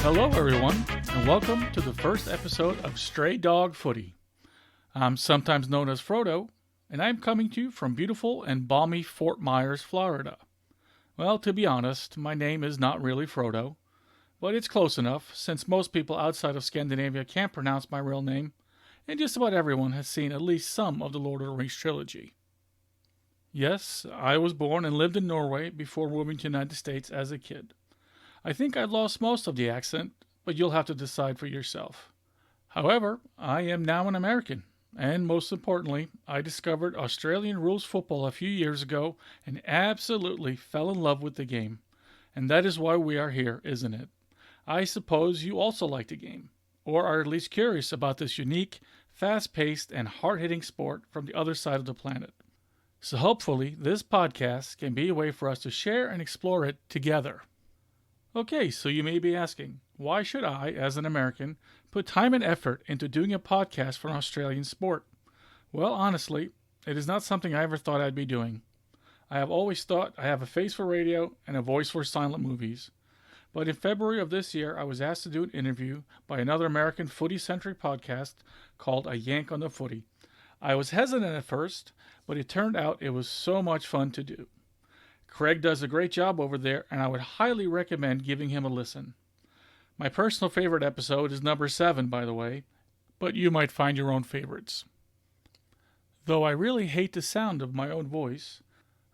Hello everyone, and welcome to the first episode of Stray Dog Footy. I'm sometimes known as Frodo, and I'm coming to you from beautiful and balmy Fort Myers, Florida. Well, to be honest, my name is not really Frodo, but it's close enough since most people outside of Scandinavia can't pronounce my real name, and just about everyone has seen at least some of the Lord of the Rings trilogy. Yes, I was born and lived in Norway before moving to the United States as a kid. I think I lost most of the accent, but you'll have to decide for yourself. However, I am now an American, and most importantly, I discovered Australian rules football a few years ago and absolutely fell in love with the game. And that is why we are here, isn't it? I suppose you also like the game, or are at least curious about this unique, fast-paced, and hard-hitting sport from the other side of the planet. So hopefully, this podcast can be a way for us to share and explore it together. Okay, so you may be asking, why should I, as an American, put time and effort into doing a podcast for an Australian sport? Well, honestly, it is not something I ever thought I'd be doing. I have always thought I have a face for radio and a voice for silent movies. But in February of this year, I was asked to do an interview by another American footy-centric podcast called A Yank on the Footy. I was hesitant at first, but it turned out it was so much fun to do. Craig does a great job over there, and I would highly recommend giving him a listen. My personal favorite episode is number 7, by the way, but you might find your own favorites. Though I really hate the sound of my own voice,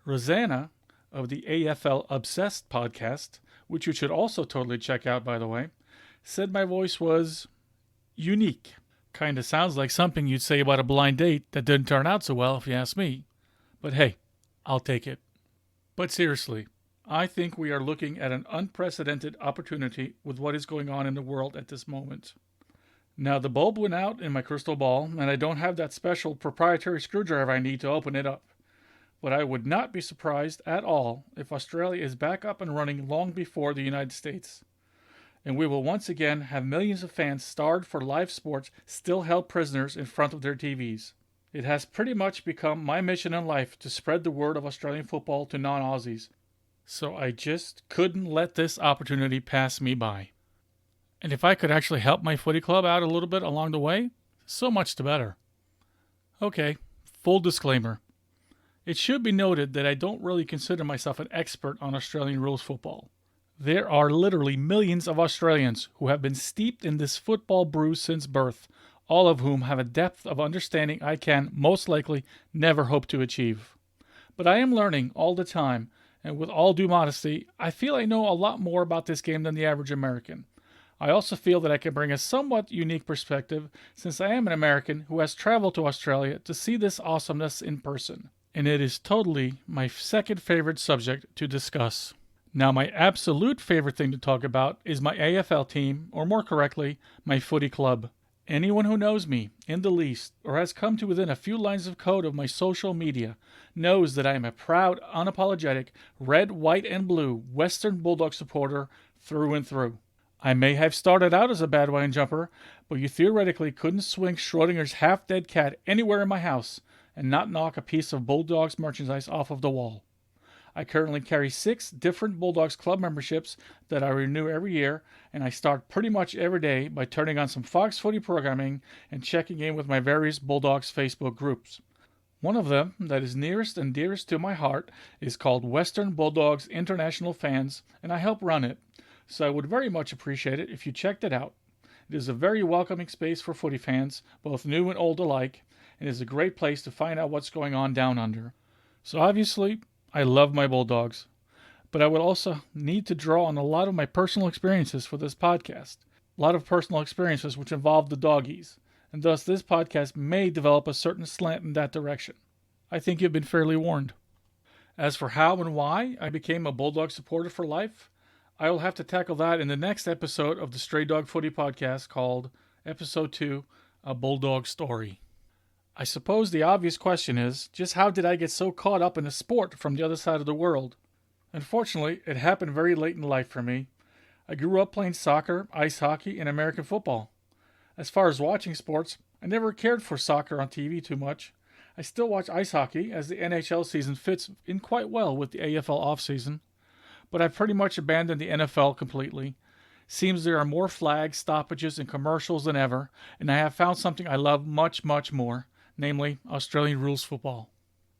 Rosanna of the AFL Obsessed podcast, which you should also totally check out, by the way, said my voice was unique. Kinda sounds like something you'd say about a blind date that didn't turn out so well, if you ask me. But hey, I'll take it. But seriously, I think we are looking at an unprecedented opportunity with what is going on in the world at this moment. Now, the bulb went out in my crystal ball, and I don't have that special proprietary screwdriver I need to open it up. But I would not be surprised at all if Australia is back up and running long before the United States. And we will once again have millions of fans starved for live sports still held prisoners in front of their TVs. It has pretty much become my mission in life to spread the word of Australian football to non-Aussies. So I just couldn't let this opportunity pass me by. And if I could actually help my footy club out a little bit along the way, so much the better. Okay, full disclaimer. It should be noted that I don't really consider myself an expert on Australian rules football. There are literally millions of Australians who have been steeped in this football brew since birth, all of whom have a depth of understanding I can, most likely, never hope to achieve. But I am learning all the time, and with all due modesty, I feel I know a lot more about this game than the average American. I also feel that I can bring a somewhat unique perspective, since I am an American who has traveled to Australia to see this awesomeness in person. And it is totally my second favorite subject to discuss. Now, my absolute favorite thing to talk about is my AFL team, or more correctly, my footy club. Anyone who knows me, in the least, or has come to within a few lines of code of my social media, knows that I am a proud, unapologetic, red, white, and blue Western Bulldog supporter through and through. I may have started out as a bandwagon jumper, but you theoretically couldn't swing Schrodinger's half-dead cat anywhere in my house and not knock a piece of Bulldogs merchandise off of the wall. I currently carry 6 different Bulldogs club memberships that I renew every year, and I start pretty much every day by turning on some Fox Footy programming and checking in with my various Bulldogs Facebook groups. One of them, that is nearest and dearest to my heart, is called Western Bulldogs International Fans, and I help run it, so I would very much appreciate it if you checked it out. It is a very welcoming space for footy fans, both new and old alike, and is a great place to find out what's going on down under. So obviously, I love my Bulldogs, but I would also need to draw on a lot of my personal experiences for this podcast. A lot of personal experiences which involve the doggies, and thus this podcast may develop a certain slant in that direction. I think you've been fairly warned. As for how and why I became a Bulldog supporter for life, I will have to tackle that in the next episode of the Stray Dog Footy podcast called Episode 2, A Bulldog Story. I suppose the obvious question is, just how did I get so caught up in a sport from the other side of the world? Unfortunately, it happened very late in life for me. I grew up playing soccer, ice hockey, and American football. As far as watching sports, I never cared for soccer on TV too much. I still watch ice hockey as the NHL season fits in quite well with the AFL offseason, but I've pretty much abandoned the NFL completely, Seems there are more flags, stoppages, and commercials than ever, and I have found something I love much, much more, namely Australian rules football.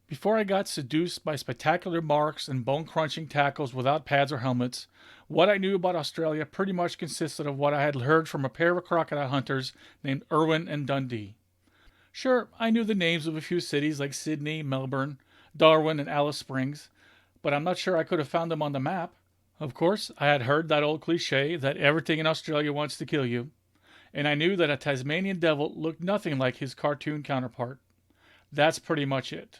Before I got seduced by spectacular marks and bone-crunching tackles without pads or helmets, what I knew about Australia pretty much consisted of what I had heard from a pair of crocodile hunters named Irwin and Dundee. Sure, I knew the names of a few cities like Sydney, Melbourne, Darwin, and Alice Springs, but I'm not sure I could have found them on the map. Of course, I had heard that old cliche that everything in Australia wants to kill you, and I knew that a Tasmanian devil looked nothing like his cartoon counterpart. That's pretty much it.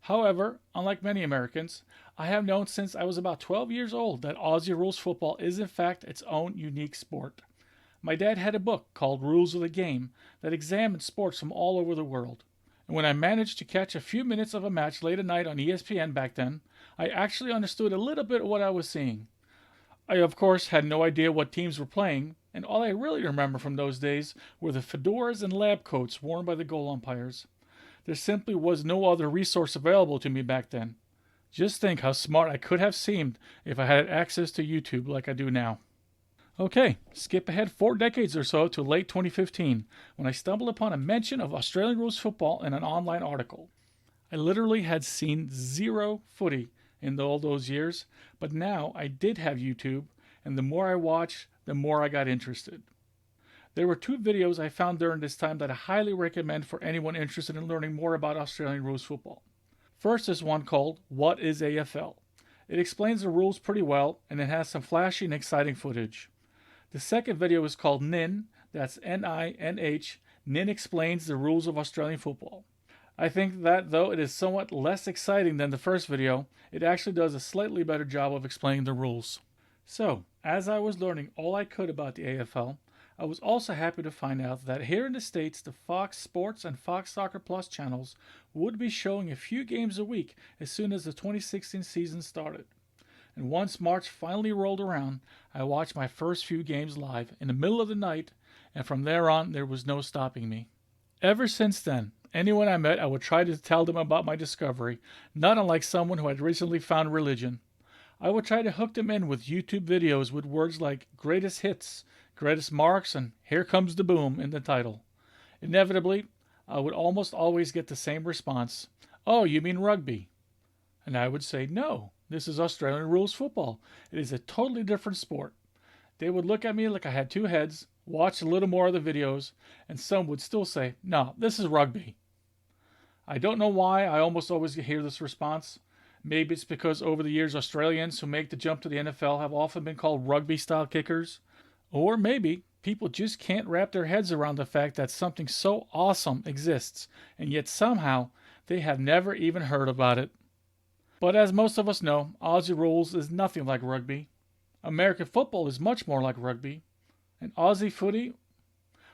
However, unlike many Americans, I have known since I was about 12 years old that Aussie rules football is in fact its own unique sport. My dad had a book called Rules of the Game that examined sports from all over the world. And when I managed to catch a few minutes of a match late at night on ESPN back then, I actually understood a little bit of what I was seeing. I, of course, had no idea what teams were playing, and all I really remember from those days were the fedoras and lab coats worn by the goal umpires. There simply was no other resource available to me back then. Just think how smart I could have seemed if I had access to YouTube like I do now. Okay, skip ahead 4 decades or so to late 2015, when I stumbled upon a mention of Australian rules football in an online article. I literally had seen zero footy in all those years, but now I did have YouTube, and the more I watched, the more I got interested. There were 2 videos I found during this time that I highly recommend for anyone interested in learning more about Australian rules football. First is one called What is AFL? It explains the rules pretty well, and it has some flashy and exciting footage. The second video is called NIN, that's N-I-N-H. NIN explains the rules of Australian football. I think that though it is somewhat less exciting than the first video, it actually does a slightly better job of explaining the rules. So, as I was learning all I could about the AFL, I was also happy to find out that here in the States, the Fox Sports and Fox Soccer Plus channels would be showing a few games a week as soon as the 2016 season started. And once March finally rolled around, I watched my first few games live in the middle of the night, and from there on, there was no stopping me. Ever since then, anyone I met, I would try to tell them about my discovery, not unlike someone who had recently found religion. I would try to hook them in with YouTube videos with words like greatest hits, greatest marks, and here comes the boom in the title. Inevitably, I would almost always get the same response, "Oh, you mean rugby?" And I would say, "No, this is Australian rules football. It is a totally different sport." They would look at me like I had 2 heads, watch a little more of the videos, and some would still say, "No, this is rugby." I don't know why I almost always hear this response. Maybe it's because over the years Australians who make the jump to the NFL have often been called rugby-style kickers. Or maybe people just can't wrap their heads around the fact that something so awesome exists, and yet somehow they have never even heard about it. But as most of us know, Aussie rules is nothing like rugby. American football is much more like rugby. And Aussie footy?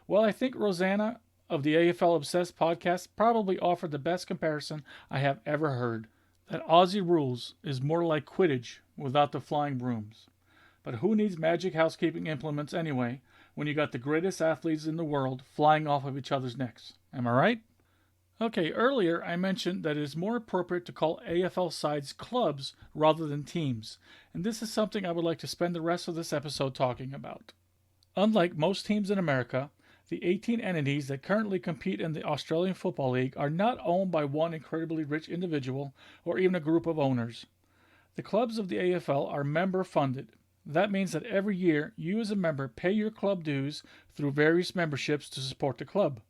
Well, I think Rosanna of the AFL Obsessed podcast probably offered the best comparison I have ever heard. That Aussie rules is more like Quidditch without the flying brooms. But who needs magic housekeeping implements anyway, when you got the greatest athletes in the world flying off of each other's necks? Am I right? Okay, earlier I mentioned that it is more appropriate to call AFL sides clubs rather than teams, and this is something I would like to spend the rest of this episode talking about. Unlike most teams in America, the 18 entities that currently compete in the Australian Football League are not owned by one incredibly rich individual or even a group of owners. The clubs of the AFL are member funded. That means that every year you as a member pay your club dues through various memberships to support the club.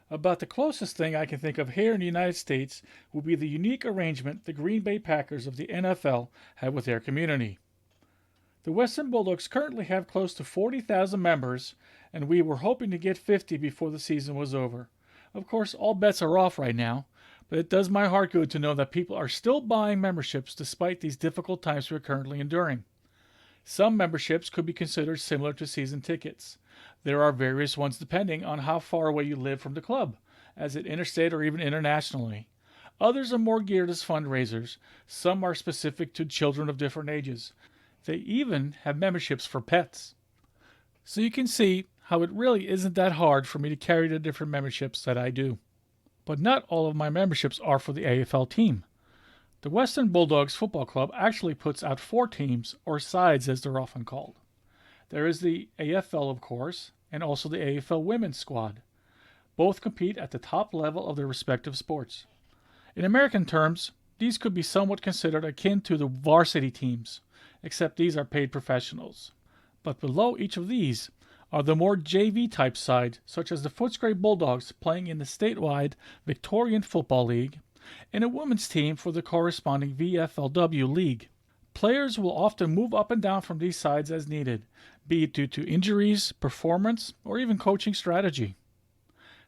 About the closest thing I can think of here in the United States would be the unique arrangement the Green Bay Packers of the NFL have with their community. The Western Bulldogs currently have close to 40,000 members, and we were hoping to get 50 before the season was over. Of course, all bets are off right now, but it does my heart good to know that people are still buying memberships despite these difficult times we're currently enduring. Some memberships could be considered similar to season tickets. There are various ones depending on how far away you live from the club, as it interstate or even internationally. Others are more geared as fundraisers. Some are specific to children of different ages. They even have memberships for pets. So you can see how it really isn't that hard for me to carry the different memberships that I do. But not all of my memberships are for the AFL team. The Western Bulldogs Football Club actually puts out 4 teams, or sides as they're often called. There is the AFL, of course, and also the AFL women's squad. Both compete at the top level of their respective sports. In American terms, these could be somewhat considered akin to the varsity teams, except these are paid professionals. But below each of these are the more JV-type sides, such as the Footscray Bulldogs playing in the statewide Victorian Football League, and a women's team for the corresponding VFLW League. Players will often move up and down from these sides as needed, be it due to injuries, performance, or even coaching strategy.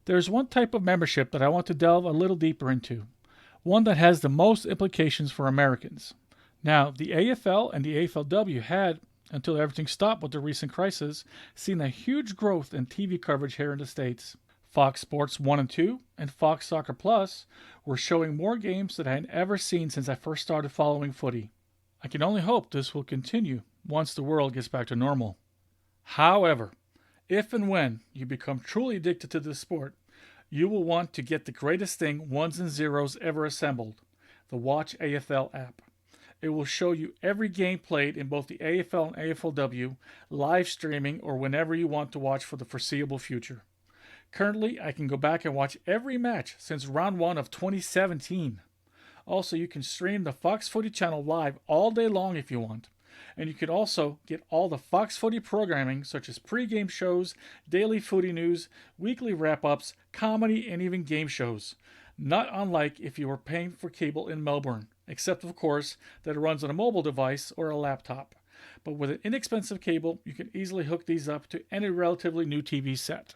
There is one type of membership that I want to delve a little deeper into, one that has the most implications for Americans. Now, the AFL and the AFLW had, until everything stopped with the recent crisis, seen a huge growth in TV coverage here in the States. Fox Sports 1 and 2 and Fox Soccer Plus were showing more games than I had ever seen since I first started following footy. I can only hope this will continue once the world gets back to normal. However, if and when you become truly addicted to this sport, you will want to get the greatest thing ones and zeros ever assembled, the Watch AFL app. It will show you every game played in both the AFL and AFLW, live streaming or whenever you want to watch for the foreseeable future. Currently, I can go back and watch every match since round 1 of 2017. Also, you can stream the Fox Footy channel live all day long if you want. And you can also get all the Fox Footy programming such as pre-game shows, daily footy news, weekly wrap-ups, comedy, and even game shows. Not unlike if you were paying for cable in Melbourne, except of course that it runs on a mobile device or a laptop. But with an inexpensive cable, you can easily hook these up to any relatively new TV set.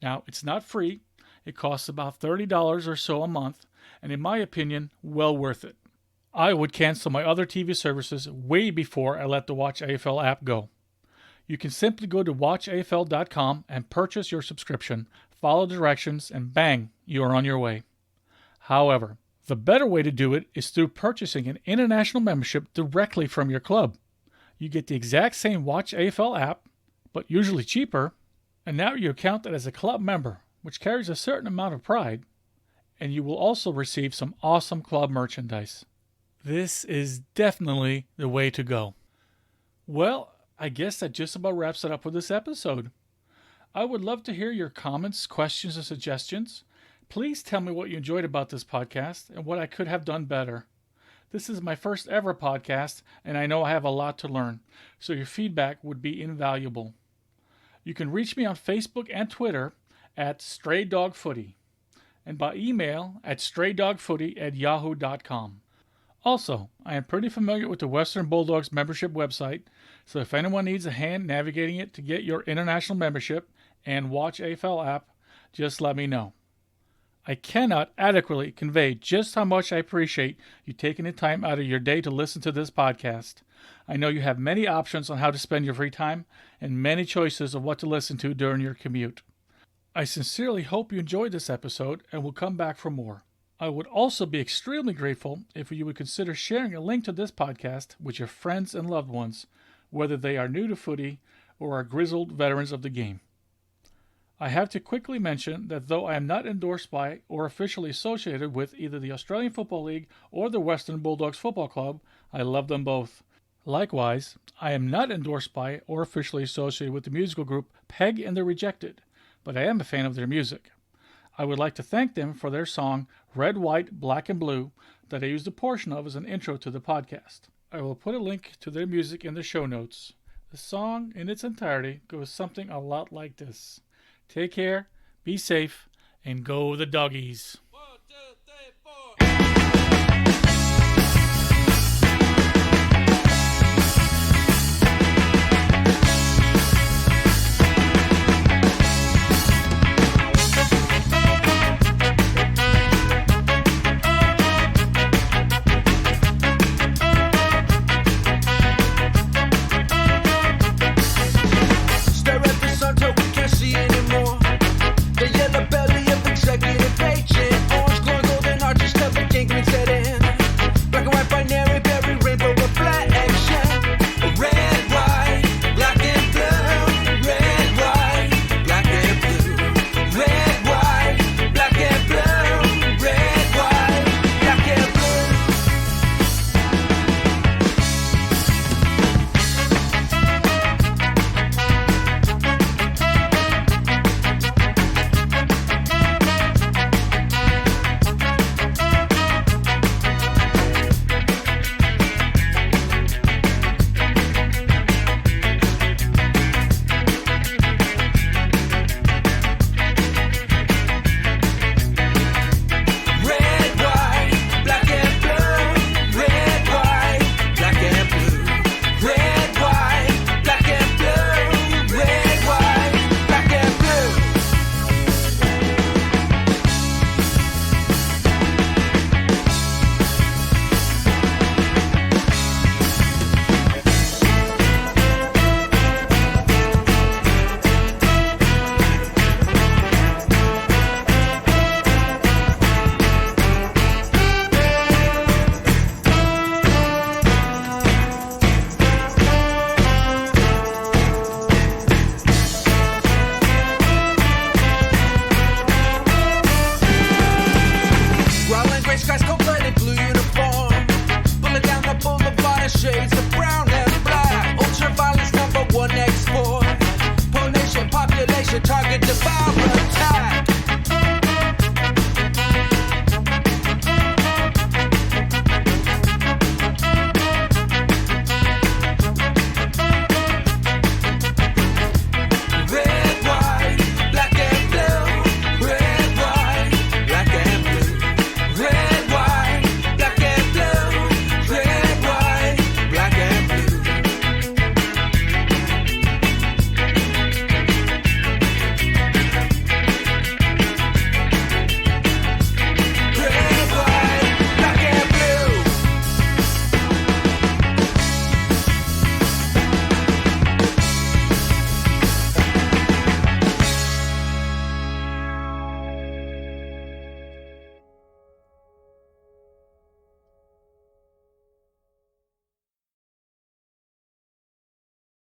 Now, it's not free. It costs about $30 or so a month, and in my opinion, well worth it. I would cancel my other TV services way before I let the Watch AFL app go. You can simply go to watchafl.com and purchase your subscription, follow directions, and bang, you are on your way. However, the better way to do it is through purchasing an international membership directly from your club. You get the exact same Watch AFL app, but usually cheaper, and now you're counted as a club member, which carries a certain amount of pride, and you will also receive some awesome club merchandise. This is definitely the way to go. Well, I guess that just about wraps it up for this episode. I would love to hear your comments, questions, and suggestions. Please tell me what you enjoyed about this podcast and what I could have done better. This is my first ever podcast, and I know I have a lot to learn, so your feedback would be invaluable. You can reach me on Facebook and Twitter at StrayDogFooty, and by email at straydogfooty@yahoo.com. Also, I am pretty familiar with the Western Bulldogs membership website, so if anyone needs a hand navigating it to get your international membership and Watch AFL app, just let me know. I cannot adequately convey just how much I appreciate you taking the time out of your day to listen to this podcast. I know you have many options on how to spend your free time and many choices of what to listen to during your commute. I sincerely hope you enjoyed this episode and will come back for more. I would also be extremely grateful if you would consider sharing a link to this podcast with your friends and loved ones, whether they are new to footy or are grizzled veterans of the game. I have to quickly mention that though I am not endorsed by or officially associated with either the Australian Football League or the Western Bulldogs Football Club, I love them both. Likewise, I am not endorsed by or officially associated with the musical group Peg and the Rejected, but I am a fan of their music. I would like to thank them for their song Red, White, Black, and Blue that I used a portion of as an intro to the podcast. I will put a link to their music in the show notes. The song in its entirety goes something a lot like this. Take care, be safe, and go the doggies. 1, 2, 3, 4. Stare at the sun till we can't see anymore. The yellow belly of executive agent. shades of brown and black. Ultraviolence number one export. Poor nation, population, target devourers.